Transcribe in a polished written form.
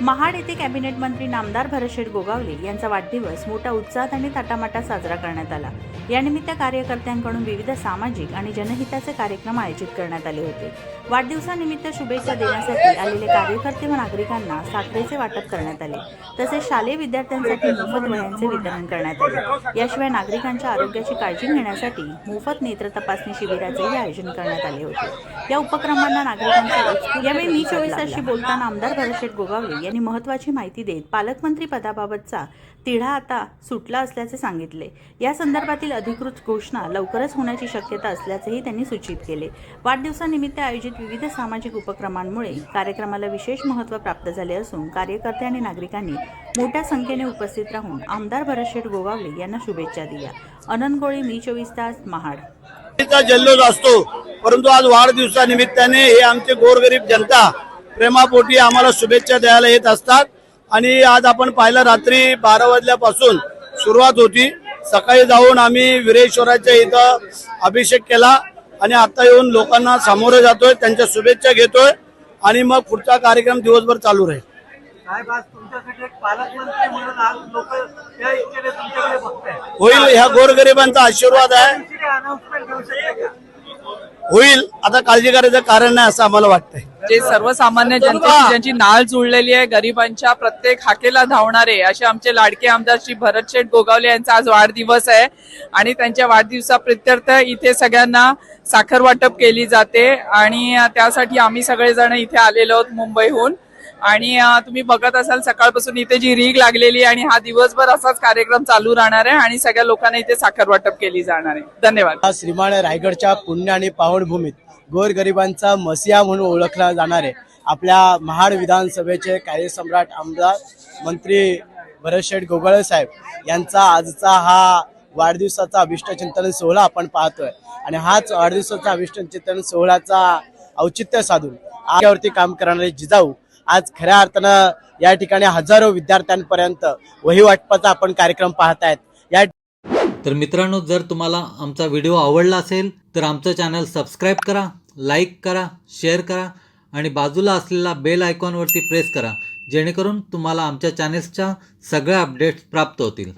महाड येथे कॅबिनेट मंत्री नामदार भरतशेठ गोगावले यांचा वाढदिवस मोठ्या उत्साहात आणि थाटामाटात साजरा करण्यात आला। यानिमित्त कार्यकर्त्यांकडून विविध सामाजिक आणि जनहिताचे कार्यक्रम आयोजित करण्यात आले होते। वाढदिवसानिमित्त शुभेच्छा देण्यासाठी आलेले कार्यकर्ते व नागरिकांना साखरेचे वाटप करण्यात आले। तसेच शालेय विद्यार्थ्यांसाठी मोफत वह्यांचे वितरण करण्यात आले। याशिवाय नागरिकांच्या आरोग्याची काळजी घेण्यासाठी मोफत नेत्र तपासणी शिबिराचेही आयोजन करण्यात आले होते। या उपक्रमांना नागरिकांचा उत्स्फूर्त यावेळी मी 24 तासाशी बोलताना आमदार भरतशेठ गोगावले यांनी महत्त्वाची माहिती देत पालकमंत्री पदाबाबतचा तिढा आता सुटला असल्याचे सांगितले। या संदर्भातील अधिकृत घोषणा लवकरच होण्याची शक्यता असल्याचेही त्यांनी सूचित केले। वाढदिवसानिमित्त आयोजित विविध सामाजिक उपक्रमांमुळे कार्यक्रमाला विशेष महत्त्व प्राप्त झाले असून कार्यकर्ते आणि नागरिकांनी मोठ्या संख्येने उपस्थित राहून आमदार भरतशेठ गोगावले यांना शुभेच्छा दिल्या। अनंत गोळे, मी 24 तास, महाड। जल्लोष असतो, परंतु आज वाढदिवसानिमित्ताने हे आमचे गोरगरीब जनता प्रेमापोटी आम्हाला शुभेच्छा द्यायला येत असतात। आणि आज आपण पाहिलं, रात्री 12 वाजल्यापासून सुरुवात होती। सकाळी जाऊन आम्ही विरेश्वराच्या इथं अभिषेक केला आणि आता येऊन लोकांना सामोरे जातोय, त्यांच्या शुभेच्छा घेतोय आणि मग पुढचा कार्यक्रम दिवसभर चालू राहील। होईल, ह्या गोरगरिबांचा आशीर्वाद आहे, होईल। आता काळजी करायचं कारण नाही असं आम्हाला वाटतंय। जे सर्वसामान्य जनतेची ज्यांची नाळ जुळलेली आहे, गरिबांच्या प्रत्येक हाकेला धावणारे असे आमचे लाडके आमदार श्री भरतशेठ गोगावले यांचा आज वाढदिवस आहे आणि त्यांच्या वाढदिवसाप्रित्यर्थ इथे सगळ्यांना साखर वाटप केली जाते आणि त्यासाठी आम्ही सगळेजण इथे आलेलो आहोत मुंबईहून। आणि तुम्ही बघत असाल सकाळपासून इथे जी रीग लागलेली आणि हा दिवसभर असाच कार्यक्रम चालू राहणार आहे आणि सगळ्या लोकांना इथे साखर वाटप केली जाणार आहे। धन्यवाद। श्रीमान रायगडच्या पुण्य आणि पावनभूमीत गोरगरिबांचा मसिहा म्हणून ओळखला जाणारे आपल्या महाड विधानसभेचे कार्यसम्राट आमदार मंत्री भरतशेठ गोगावले साहेब यांचा आजचा हा वाढदिवसाचा अभिष्टचिंतन सोहळा आपण पाहतोय आणि हाच वाढदिवसाचा अभिष्टचिंतन सोहळ्याचा औचित्य साधून आग्यावरती काम करणारे जिजाऊ आज खऱ्या अर्थानं या ठिकाणी हजारो विद्यार्थ्यांपर्यंत वही वाटपाचा आपण कार्यक्रम पाहतायत। या तर मित्रांनो, जर तुम्हाला आमचा व्हिडिओ आवडला असेल तर आमचं चॅनल सबस्क्राईब करा, लाईक करा, शेअर करा आणि बाजूला असलेला बेल आयकॉनवरती प्रेस करा, जेणेकरून तुम्हाला आमच्या चॅनेल्सच्या सगळ्या अपडेट्स प्राप्त होतील।